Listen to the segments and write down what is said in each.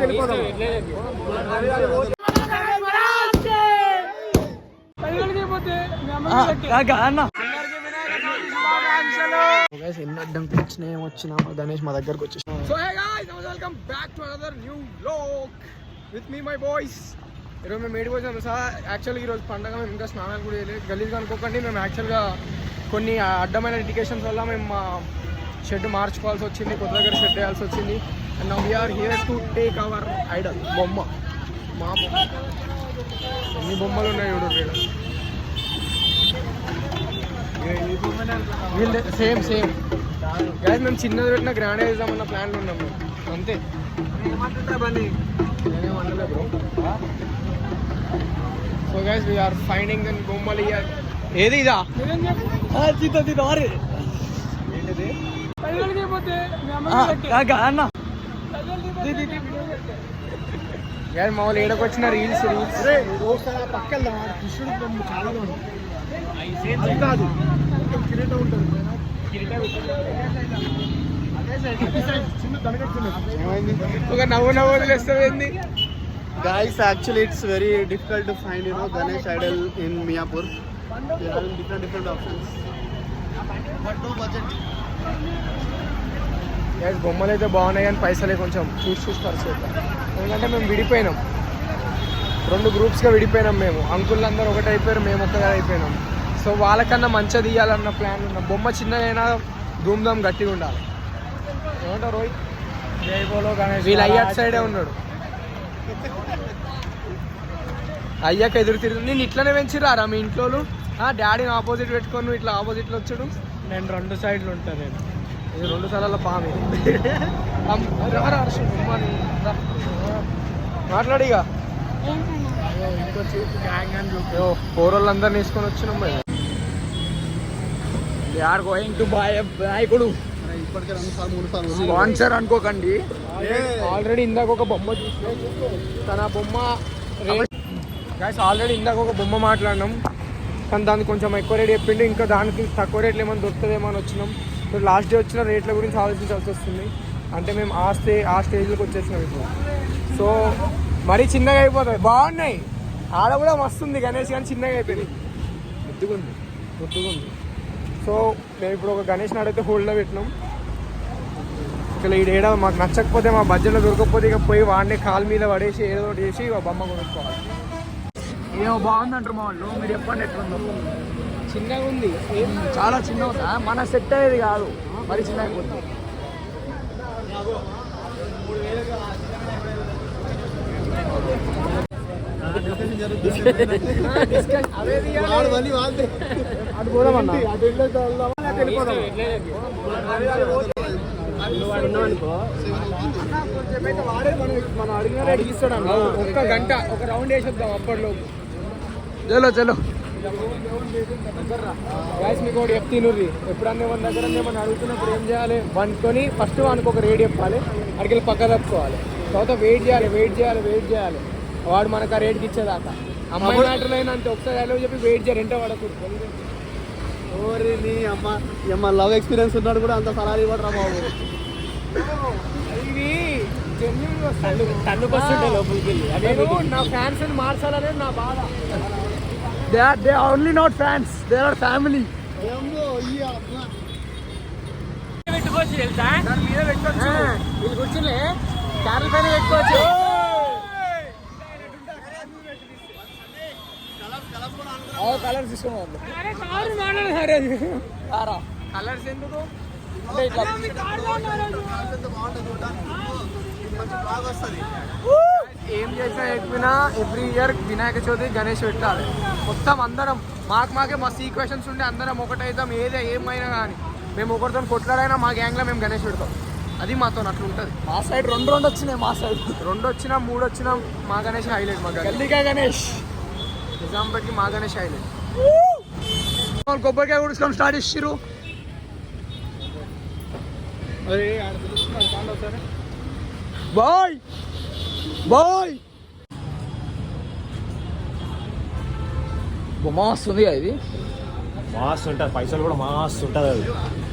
ఎన్ని అడ్డంకులు వచ్చినాయి వచ్చినా గణేష్ మా దగ్గరకు వచ్చేసాం. So hey guys, welcome back to another new vlog with me my boys. ఈరోజు మేము ఏడు వచ్చాము సార్. యాక్చువల్గా ఈరోజు పండగ, మేము ఇంకా స్నానాలు కూడా చేయలేదు. గలీజ్గా అనుకోకండి, మేము యాక్చువల్గా కొన్ని అడ్డమైన ఇండికేషన్స్ వల్ల మేము మా షెడ్ మార్చుకోవాల్సి వచ్చింది, కొత్త దగ్గర షెడ్ వేయాల్సి వచ్చింది. And now we are here to take our idol బొమ్మ. మా బొమ్మ ఎన్ని బొమ్మలు ఉన్నాయి చూడు వీళ్ళు. సేమ్ సేమ్ గైస్, మేము చిన్నది పెట్టిన గ్రాండ్ వేద్దామన్న ప్లాన్లో ఉన్నాం మేము, అంతే. నేనేమనలే bro. So guys, we're finding and బొమ్మలు ఇయర్. ఏది ఇదా? గైస్ మా వాళ్ళు ఏడకొచ్చిన రీల్స్ పక్కన కృష్ణుడు బొమ్మ చాలా ఒక నవ్వు నవ్వు వదిలేస్తుంది. Guys, actually it's very difficult to find, Ganesh idol in Miyapur. They are having different options, but no budget. Guys బొమ్మలు అయితే బాగున్నాయి కానీ పైసలే కొంచెం చూసి ఖర్చు అవుతాయి. ఎందుకంటే మేము విడిపోయినాం, 2 గ్రూప్స్గా విడిపోయినాం. మేము అంకుల్ అందరూ ఒకటి అయిపోయారు, మేము ఒక్కగా అయిపోయినాం. సో వాళ్ళకన్నా మంచిగా తీయాలన్న ప్లాన్ ఉన్నాం. బొమ్మ చిన్నదైనా ధూమ్ధామ్ గట్టిగా ఉండాలి. ఏమంటారు రోహిత్? వీళ్ళు అయ్యాక సైడే ఉన్నాడు. అయ్యాక ఎదురు తిరుగుతుంది. నేను ఇట్లనే పెంచిరారా మీ ఇంట్లో? డాడీని ఆపోజిట్ పెట్టుకొని నువ్వు ఇట్లా ఆపోజిట్లో వచ్చాడు. నేను 2 సైడ్లు ఉంటాను. నేను ఇది 2 సార్ల పామి. మాట్లాడిగా పోరోళ్ళందరినీ తీసుకొని వచ్చినాం. ఆర్ గోయింగ్ టు బాయ్ నాయకుడు. ఇప్పటికే 2 సార్లు స్పాన్సర్ అనుకోకండి. ఆల్రెడీ ఇందాక ఒక బొమ్మ చూస్తే తన బొమ్మ గైస్, ఆల్రెడీ ఇందాక ఒక బొమ్మ మాట్లాడినాం కానీ దానికి కొంచెం ఎక్కువ రేట్ చెప్పిండు. ఇంకా దానికి తక్కువ రేట్లు ఏమైనా దొరుకుతుందేమో అని వచ్చినాం. ఇప్పుడు లాస్ట్ డే వచ్చిన రేట్ల గురించి ఆలోచించాల్సి వస్తుంది. అంటే మేము ఆ స్టేజ్లోకి వచ్చేసినాం ఇప్పుడు. సో మరీ చిన్నగా అయిపోతుంది. బాగున్నాయి, ఆడ కూడా మస్తుంది గణేష్, కానీ చిన్నగా అయిపోయింది. ముద్దుగుంది. సో మేము ఇప్పుడు ఒక గణేష్ని అడిగితే హోల్డ్లో పెట్టినాం. ఇక్కడ ఈడేడా మాకు నచ్చకపోతే, మా బడ్జెట్లో దొరకకపోతే ఇక పోయి వాడిని కాలు మీద పడేసి ఏదో ఒకటి చేసి బొమ్మ కొనుక్కోవాలి. ఏమో బాగుందంటారు మా వాళ్ళు. మీరు చెప్పండి ఎట్లుందో. చిన్నగా ఉంది, చాలా చిన్నగా. మన సెట్ అయ్యేది కాదు, మరి చిన్నగా అయిపోతుంది. మనం అడిగిన అడిగిస్తాడు అన్న. 1 గంట ఒక రౌండ్ వేసేద్దాం అప్పట్లో. చలో గ్యాస్ మీకు ఒకటి చెప్తినుర్రి. ఎప్పుడన్నా మన దగ్గర మనం అడుగుతున్నప్పుడు ఏం చేయాలి? వండుకొని ఫస్ట్ వానికి ఒక రేట్ చెప్పాలి, అడిగి పక్క తప్పుకోవాలి. తర్వాత వెయిట్ చేయాలి వాడు మనకు ఆ రేట్కి ఇచ్చేదాకా. అమ్మాయి మ్యాటర్లో అయినా అంతే, ఒకసారి ఎలా చెప్పి వెయిట్ చేయాలి. ఎంట పడకూడదు. నీ అమ్మ లవ్ ఎక్స్పీరియన్స్ ఉన్నాడు కూడా అంత సలారీ ఇవ్వడరా బాబు. ఇది తన్ను బస్సు లోపలికి నా ఫ్యాన్స్ మార్చాలనేది నా బాధ. They are only not fans, they are family. పెట్టుకోవచ్చు తెలుసా, దాని మీద పెట్టుకోవచ్చు. వీళ్ళు కూర్చుని క్యారెల్ పైన పెట్టుకోవచ్చు. కలర్స్ తీసుకోవాలి. కలర్స్ ఎందుకు అంటే ఇట్లా ఏం చేసినా చెప్పినా ఎవ్రీ ఇయర్ వినాయక చవితి గణేష్ పెట్టాలి. మొత్తం అందరం మాకే మస్తు ఈక్వేషన్స్ ఉండే అందరం ఒకటైతాం. ఏమైనా కానీ మేము ఒకరితో కొట్లాడైనా మా గ్యాంగ్లో మేము గణేష్ పెడతాం. అది మాతో అట్లా ఉంటుంది. మా సైడ్ 2 వచ్చినాయి, మా సైడ్ 2 వచ్చినా 3 వచ్చినా మా గణేష్ హైలైట్. మా గల్లీగా గణేష్ నిజాంపేట్కి మా గణేష్ హైలైట్. కొబ్బరికాయ కూడా స్టార్ట్ చేసిర్రు. బాయ్ బొమ్మ వస్తుంది. అది మస్తు ఉంటుంది, పైసలు కూడా మస్తు ఉంటుంది. అది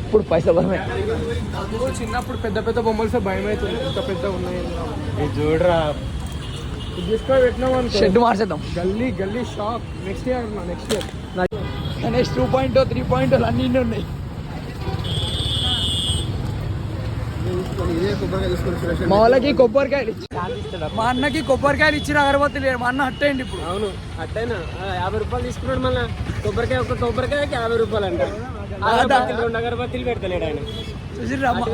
ఎప్పుడు పైసలు బలమే. చిన్నప్పుడు పెద్ద పెద్ద బొమ్మలతో భయం అవుతుంది, ఇంత పెద్ద ఉన్నాయి చూడరా తీసుకొని పెట్టినాం అనుకో షెడ్ మార్చేద్దాం. గల్లీ గల్లీ షాప్. నెక్స్ట్ ఇయర్ గణేష్ 2.0 3.0 అన్నీ ఉన్నాయి. ఇదే కొబ్బరికాయ తీసుకొని సురేష్ మా వాళ్ళకి కొబ్బరికాయలు మా అన్నకి కొబ్బరికాయలు ఇచ్చిన అగరబత్తి లేదు. మా అన్న అట్టేయండి ఇప్పుడు. అవును అట్టైనా 50 రూపాయలు తీసుకున్నాడు. మళ్ళీ కొబ్బరికాయ ఒక కొబ్బరికాయకి 50 రూపాయలు అంట. 2 అగరబత్తిలు పెడతలేడు ఆయన.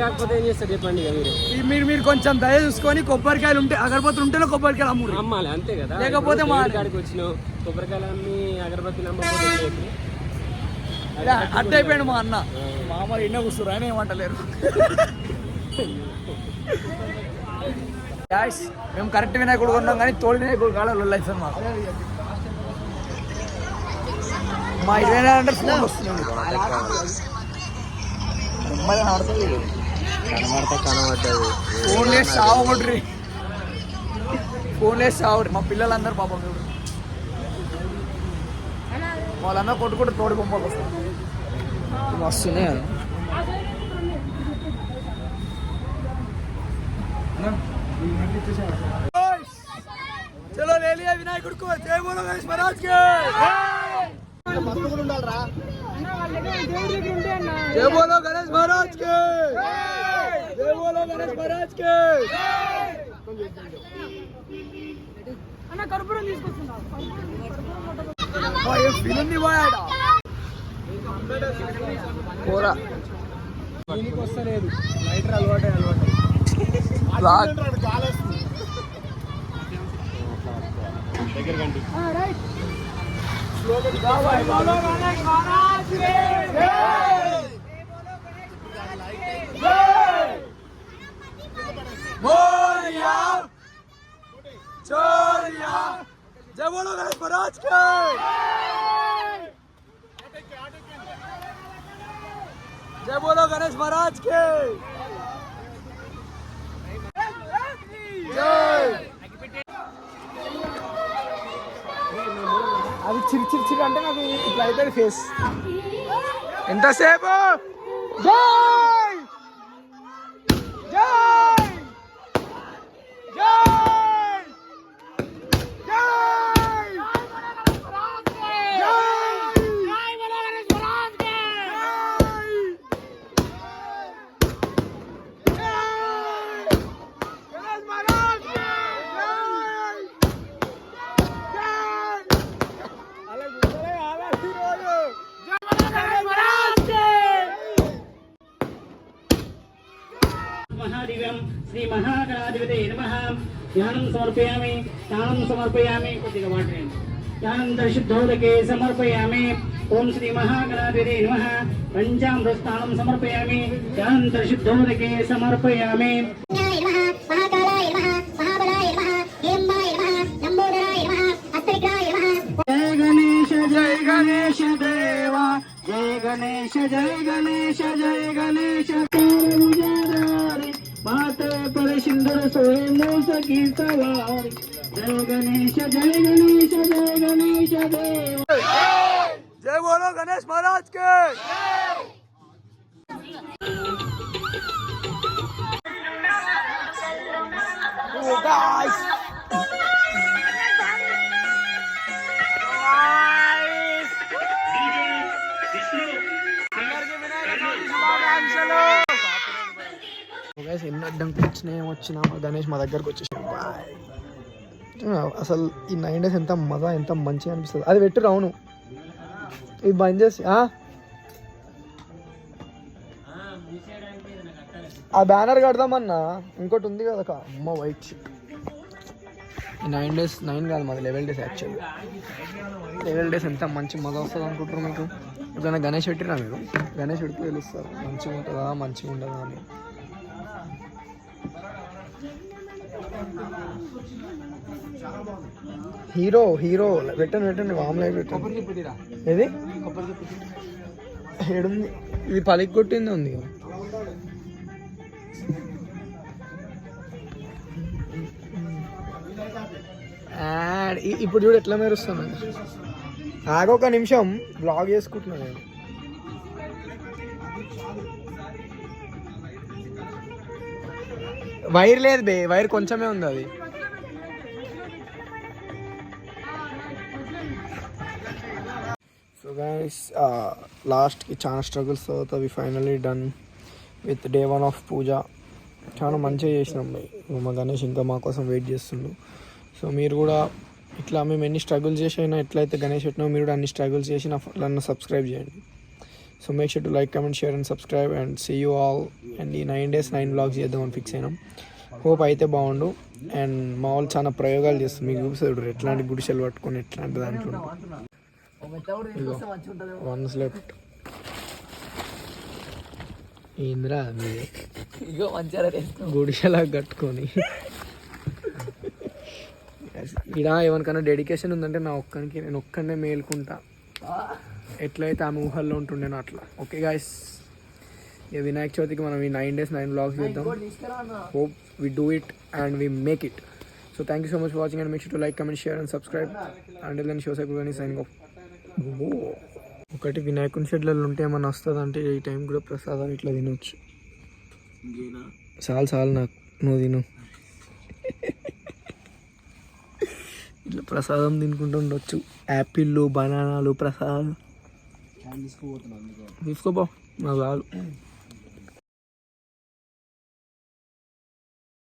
కాకపోతే ఏం చేస్తారు చెప్పండి మీరు కొంచెం దయ చూసుకొని కొబ్బరికాయలు ఉంటే అగరబత్తులు ఉంటేనే కొబ్బరికాయలు అమ్ముడు అమ్మాలి అంతే కదా. లేకపోతే మా కాడికి వచ్చినావు కొబ్బరికాయలు అమ్మి అగరబత్తిలు అమ్మకపోతే అట్ట అయిపోయాడు మా అన్న. మామూలు ఎన్నో కూర్చురు, ఆయన ఏమంటలేరు. మేము కరెక్ట్ వినాయకుడు కొన్నాం కానీ తోడు వినాయకుడు కాలంలో అవుతుంది మాకు. మా 24 అంటే ఫోన్ వస్తుంది. ఫోన్లే సావకొట్రి, ఫోన్లే సావరు. మా పిల్లలందరూ పాపం చూడు వాళ్ళందరూ కొట్టుకుంటూ తోడి బొమ్మలు వస్తారు. వస్తున్నాయి కదా. చలో ले लिया विनायक को. जय बोलो गणेश महाराज के. जय बोलो गणेश महाराज के. जय बोलो गणेश महाराज के. అన్న కర్పూరం తీసుకొస్తున్నా. ఏ ఫిలిం ని పోయాడా పోరా. దీనికి వస్తలేదు లైటర్ అలవాటే దగ్గరకండి. जय बोलो गणेश महाराज के. जय बोलो गणेश महाराज के. అది చిరి చిరి చిరి అంటే నాకు ఇట్లా అయిపోయింది ఫేస్. ఎంతసేపు జై జై జై महादिव्यं श्री महागणाधिपते नमः. ध्यानं समर्पयामि, स्नानं समर्पयामि. कोटिका वाटरे ध्यानं दर्शिद्धोदके समर्पयामि. ओम श्री महागणाधिपते नमः. पंचामृत स्नानं समर्पयामि. ध्यानं दर्शिद्धोदके समर्पयामि. महाकालाय नमः, महाबलाय नमः, हेम्बाय नमः, लंबोदराय नमः, हस्तविग्रहाय नमः. जय गणेश देवा. जय गणेश जय गणेश जय गणेश. माते पर सिंदूर सोए मूस की सवारी. जय गणेश जय गणेश जय गणेश देवा. जय बोलो गणेश महाराज के. Oh guys. ఎన్ని అడ్డంకులు వచ్చినా గణేష్ మా దగ్గరకు వచ్చేసాడు. అసలు ఈ 9 days ఎంత మజా, ఎంత మంచిగా అనిపిస్తుంది. అది పెట్టు రావును, ఇది బంద్ చేసి ఆ బ్యానర్ కడదామన్నా. ఇంకోటి ఉంది కదా అమ్మ వైట్. ఈ 9 days 9 కాదు మాది 11 days యాక్చువల్గా. 11 days ఎంత మంచి మజా వస్తుంది అనుకుంటారు మీకు. ఎప్పుడైనా గణేష్ పెట్టిరా మీరు? గణేష్ పెడితే తెలుస్తారు మంచిగా ఉంటుందా మంచిగా ఉండదా అని. హీరో హీరో పెట్టండి వామ్లైట్ పెట్టండి. ఏది ఏడుంది? ఇది పలికి కొట్టింది ఉంది. ఇప్పుడు చూడు ఎట్లా మెరుస్తాను. ఆగొక నిమిషం బ్లాగ్ చేసుకుంటున్నాను నేను. వైర్ లేదు బే, వైర్ కొంచెమే ఉంది అది. సో గైస్ లాస్ట్కి చాలా స్ట్రగుల్స్ తర్వాత we finally done with day 1 of puja. చాలా మంచిగా చేసినాం బై. మా గణేష్ ఇంకా మా కోసం వెయిట్ చేస్తుండు. సో మీరు కూడా ఇట్లా మేము ఎన్ని స్ట్రగుల్స్ చేసి అయినా ఎట్లయితే గణేష్ పెట్టినా మీరు కూడా అన్ని స్ట్రగుల్స్ చేసి నన్ను సబ్స్క్రైబ్ చేయండి. So make sure to like, comment, share and subscribe and see you all. And ఈ 9 days 9 vlogs చేద్దామని ఫిక్స్ అయినాం. హోప్ అయితే బాగుండు. అండ్ మా వాళ్ళు చాలా ప్రయోగాలు చేస్తారు, మీకు చూపిస్తారు ఎట్లాంటి గుడిసెలు పట్టుకొని ఎట్లాంటి దాంట్లో. వన్స్ లెఫ్ట్ ఏంద్రా మీది గుడిసెలా కట్టుకొని. ఇక్కడ ఎవరికైనా డెడికేషన్ ఉందంటే నా ఒక్కరికి, నేను ఒక్కనే మేలుకుంటా ఎట్లయితే ఆమె ఊహల్లో ఉంటుండేనో అట్లా. ఓకే గాయస్, ఇక వినాయక చవితికి మనం ఈ 9 days 9 vlogs చేద్దాం. Hope we do it and we make it. So thank you so much for watching and make sure to like, comment, share and subscribe. And then show cycle signing off. ఒకటి వినాయకుని షెడ్లలో ఉంటే ఏమన్నా వస్తుంది అంటే ఈ time కూడా ప్రసాదం ఇట్లా తినొచ్చు. చాలు నాకు, నువ్వు తిను. ఇట్లా ప్రసాదం తినుకుంటూ ఉండొచ్చు. యాపిళ్ళు, బనానాలు ప్రసాదం తీసుకోబో, మా చాలు.